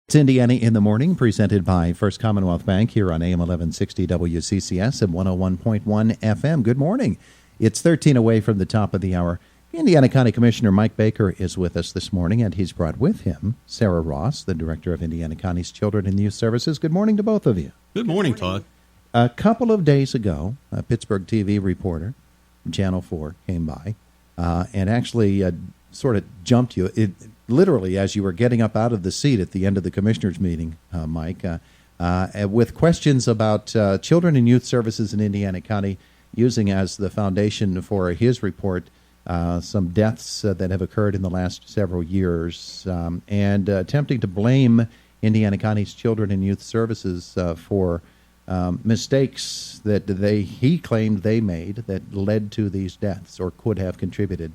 It's Indiana in the Morning, presented by First Commonwealth Bank here on AM 1160 WCCS and 101.1 FM. Good morning. It's 13 away from the top of the hour. Indiana County Commissioner Mike Baker is with us this morning, and he's brought with him Sarah Ross, the Director of Indiana County's Children and Youth Services. Good morning to both of you. Good morning, Todd. A couple of days ago, a Pittsburgh TV reporter from Channel 4 came by and actually sort of jumped you. Literally, as you were getting up out of the seat at the end of the commissioners' meeting, Mike, with questions about children and youth services in Indiana County, using as the foundation for his report some deaths that have occurred in the last several years, and attempting to blame Indiana County's children and youth services for mistakes that he claimed they made that led to these deaths or could have contributed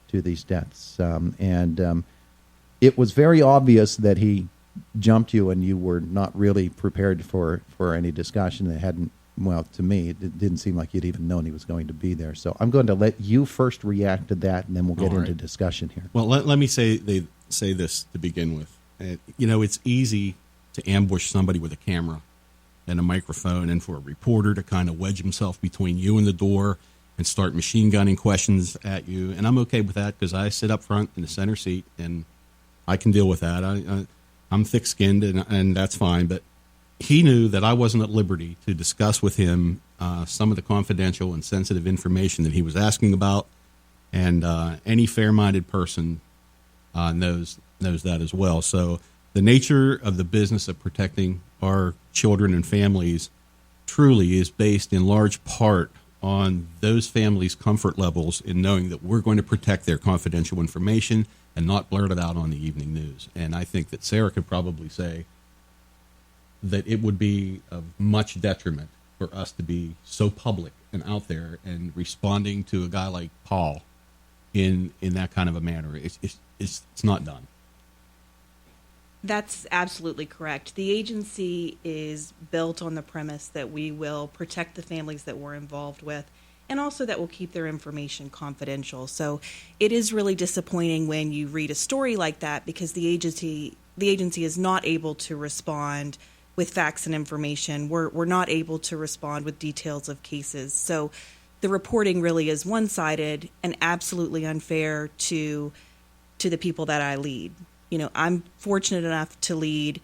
to these deaths. It was very obvious that he jumped you and you were not really prepared for any discussion. That hadn't, well, to me, it didn't seem like you'd even known he was going to be there. So I'm going to let you first react to that, and then we'll get into discussion here. Well, let me say this to begin with. It's easy to ambush somebody with a camera and a microphone, and for a reporter to kind of wedge himself between you and the door and start machine gunning questions at you. And I'm okay with that because I sit up front in the center seat, and I can deal with that. I'm thick-skinned, and that's fine. But he knew that I wasn't at liberty to discuss with him some of the confidential and sensitive information that he was asking about. And any fair-minded person knows that as well. So the nature of the business of protecting our children and families truly is based in large part on those families' comfort levels in knowing that we're going to protect their confidential information and not blurt it out on the evening news. And I think that Sarah could probably say that it would be of much detriment for us to be so public and out there and responding to a guy like Paul in that kind of a manner. It's not done. That's absolutely correct. The agency is built on the premise that we will protect the families that we're involved with, and also that we'll keep their information confidential. So it is really disappointing when you read a story like that, because the agency is not able to respond with facts and information. We're not able to respond with details of cases. So the reporting really is one-sided and absolutely unfair to the people that I lead. I'm fortunate enough to lead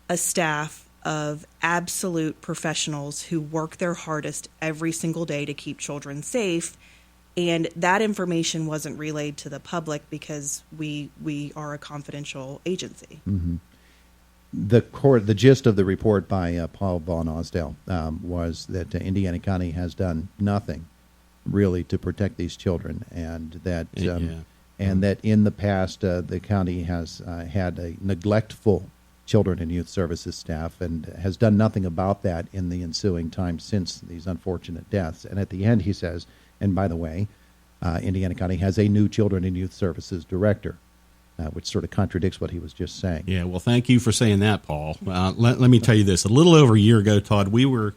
a staff of absolute professionals who work their hardest every single day to keep children safe. And that information wasn't relayed to the public because we are a confidential agency. Mm-hmm. The gist of the report by Paul Von Osdale was that Indiana County has done nothing really to protect these children, and that that in the past the county has had a neglectful children and youth services staff and has done nothing about that in the ensuing time since these unfortunate deaths. And at the end he says, and by the way, Indiana County has a new children and youth services director, which sort of contradicts what he was just saying. Yeah, well, thank you for saying that, Paul. Let me tell you this. A little over a year ago, Todd, we were,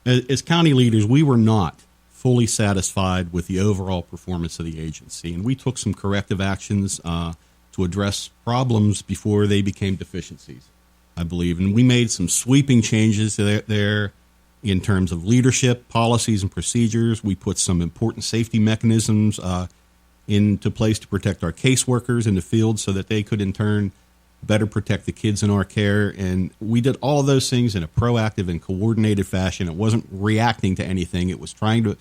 as county leaders, we were not fully satisfied with the overall performance of the agency. And we took some corrective actions to address problems before they became deficiencies, I believe. And we made some sweeping changes there in terms of leadership, policies, and procedures. We put some important safety mechanisms into place to protect our caseworkers in the field so that they could, in turn, better protect the kids in our care. And we did all of those things in a proactive and coordinated fashion. It wasn't reacting to anything. It was trying to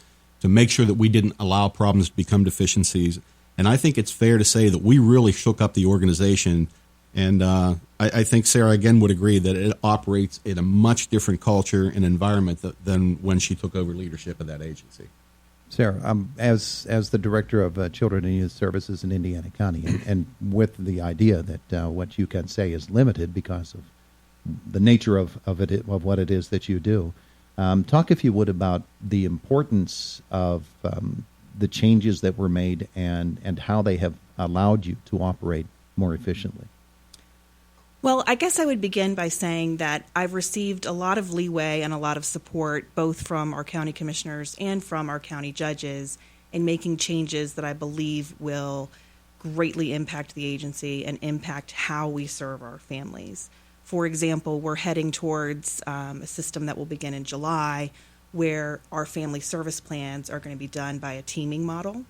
make sure that we didn't allow problems to become deficiencies. And I think it's fair to say that we really shook up the organization. And I think Sarah, again, would agree that it operates in a much different culture and environment than when she took over leadership of that agency. Sarah, as the Director of Children and Youth Services in Indiana County, and with the idea that what you can say is limited because of the nature of what it is that you do, talk, if you would, about the importance of the changes that were made and how they have allowed you to operate more efficiently. Well, I guess I would begin by saying that I've received a lot of leeway and a lot of support, both from our county commissioners and from our county judges, in making changes that I believe will greatly impact the agency and impact how we serve our families. For example, we're heading towards a system that will begin in July where our family service plans are going to be done by a teaming model.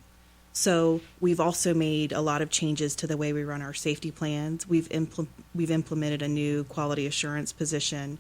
So we've also made a lot of changes to the way we run our safety plans. We've implemented a new quality assurance position,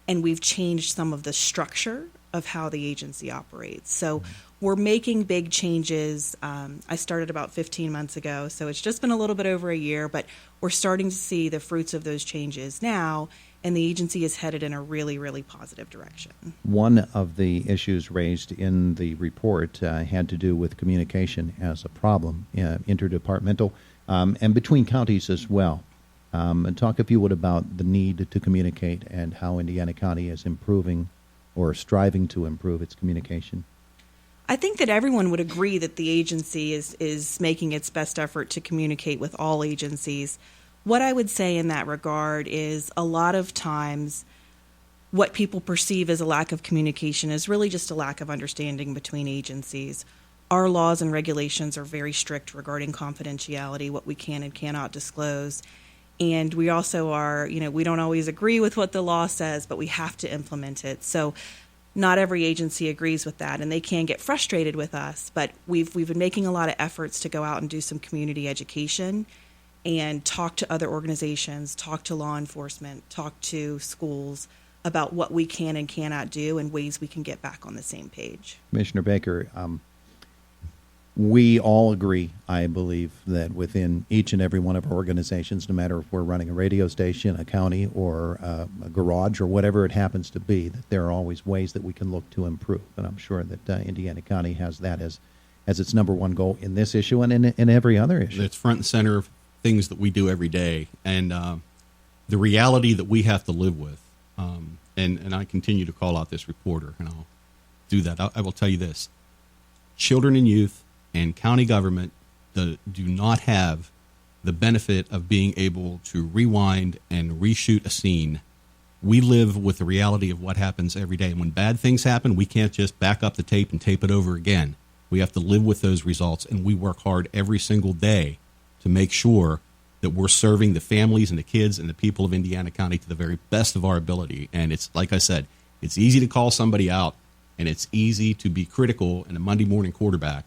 and we've changed some of the structure of how the agency operates. So we're making big changes. I started about 15 months ago, so it's just been a little bit over a year, but we're starting to see the fruits of those changes now, and the agency is headed in a really, really positive direction. One of the issues raised in the report had to do with communication as a problem, interdepartmental, and between counties as well. And talk, if you would, about the need to communicate and how Indiana County is improving or striving to improve its communication. I think that everyone would agree that the agency is making its best effort to communicate with all agencies. What I would say in that regard is a lot of times what people perceive as a lack of communication is really just a lack of understanding between agencies. Our laws and regulations are very strict regarding confidentiality, what we can and cannot disclose. And we also are, we don't always agree with what the law says, but we have to implement it. So not every agency agrees with that, and they can get frustrated with us. But we've been making a lot of efforts to go out and do some community education and talk to other organizations, talk to law enforcement, talk to schools about what we can and cannot do and ways we can get back on the same page. Commissioner Baker, we all agree, I believe, that within each and every one of our organizations, no matter if we're running a radio station, a county, or a garage, or whatever it happens to be, that there are always ways that we can look to improve. And I'm sure that Indiana County has that as its number one goal in this issue and in every other issue. It's front and center of things that we do every day. And the reality that we have to live with, and I continue to call out this reporter, and I'll do that. I will tell you this. Children and youth and county government do not have the benefit of being able to rewind and reshoot a scene. We live with the reality of what happens every day. And when bad things happen, we can't just back up the tape and tape it over again. We have to live with those results, and we work hard every single day to make sure that we're serving the families and the kids and the people of Indiana County to the very best of our ability. And it's, like I said, it's easy to call somebody out, and it's easy to be critical in a Monday morning quarterback.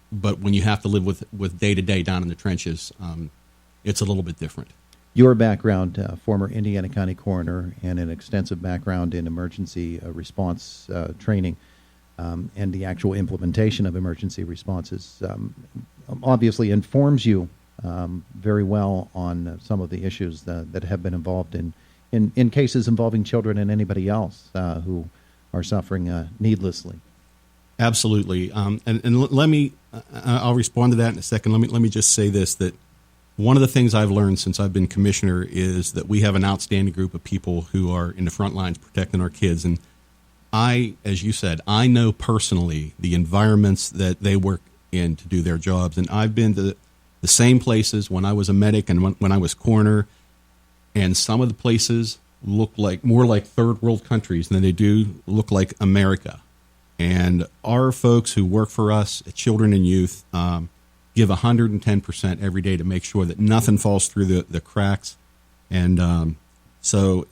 But when you have to live with day-to-day down in the trenches, it's a little bit different. Your background, former Indiana County coroner, and an extensive background in emergency response training and the actual implementation of emergency responses, obviously informs you very well on some of the issues that have been involved in cases involving children and anybody else who are suffering needlessly. Absolutely. And let me, I'll respond to that in a second. Let me just say this, that one of the things I've learned since I've been commissioner is that we have an outstanding group of people who are in the front lines protecting our kids. And I, as you said, I know personally the environments that they work in to do their jobs. And I've been to the same places when I was a medic and when I was coroner. And some of the places look like more like third world countries than they do look like America. And our folks who work for us, children and youth, give 110% every day to make sure that nothing falls through the cracks. And so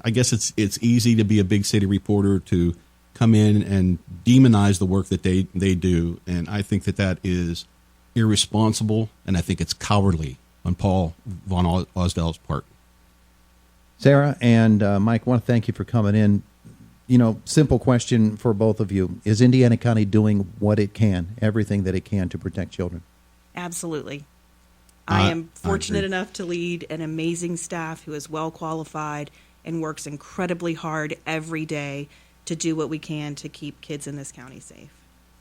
I guess it's easy to be a big city reporter, to come in and demonize the work that they do. And I think that is irresponsible, and I think it's cowardly on Paul Von Osdale's part. Sarah and Mike, I want to thank you for coming in. Simple question for both of you. Is Indiana County doing what it can, everything that it can to protect children? Absolutely. I am fortunate enough to lead an amazing staff who is well qualified and works incredibly hard every day to do what we can to keep kids in this county safe.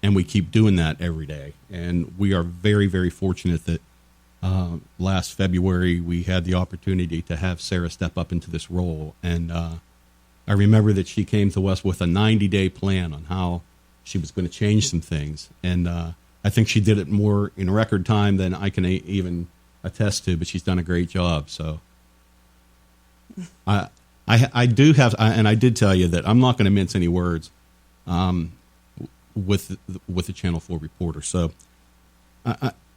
And we keep doing that every day. And we are very, very fortunate that last February we had the opportunity to have Sarah step up into this role. And I remember that she came to us with a 90-day plan on how she was going to change some things. And I think she did it more in record time than I can even attest to, but she's done a great job. So I do have, and I did tell you that I'm not going to mince any words with the Channel 4 reporter. So,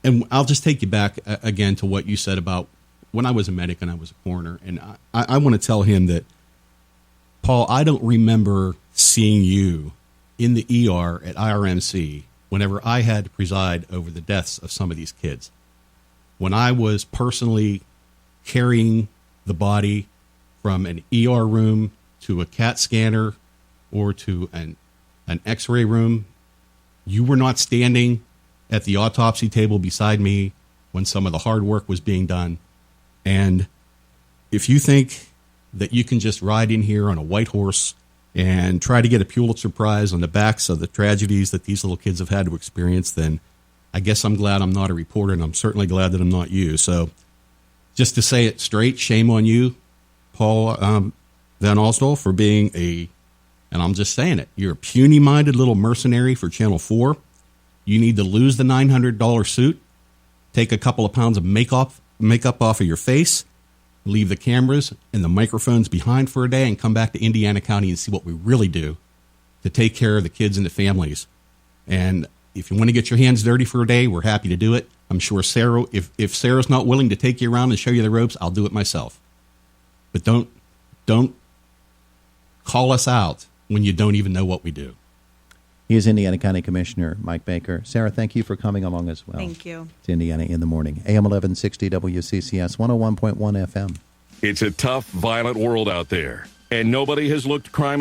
and I'll just take you back again to what you said about when I was a medic and I was a coroner, and I want to tell him that, Paul, I don't remember seeing you in the ER at IRMC whenever I had to preside over the deaths of some of these kids. When I was personally carrying the body from an ER room to a CAT scanner or to an X-ray room, you were not standing at the autopsy table beside me when some of the hard work was being done. And if you think that you can just ride in here on a white horse and try to get a Pulitzer Prize on the backs of the tragedies that these little kids have had to experience, then I guess I'm glad I'm not a reporter, and I'm certainly glad that I'm not you. So just to say it straight, shame on you, Paul Van Alsdal, for being and I'm just saying it, you're a puny-minded little mercenary for Channel 4. You need to lose the $900 suit, take a couple of pounds of makeup off of your face, leave the cameras and the microphones behind for a day, and come back to Indiana County and see what we really do to take care of the kids and the families. And if you want to get your hands dirty for a day, we're happy to do it. I'm sure Sarah, if Sarah's not willing to take you around and show you the ropes, I'll do it myself. But don't call us out when you don't even know what we do. He is Indiana County Commissioner Mike Baker. Sarah, thank you for coming along as well. Thank you. It's Indiana in the Morning. AM 1160 WCCS 101.1 FM. It's a tough, violent world out there, and nobody has looked crime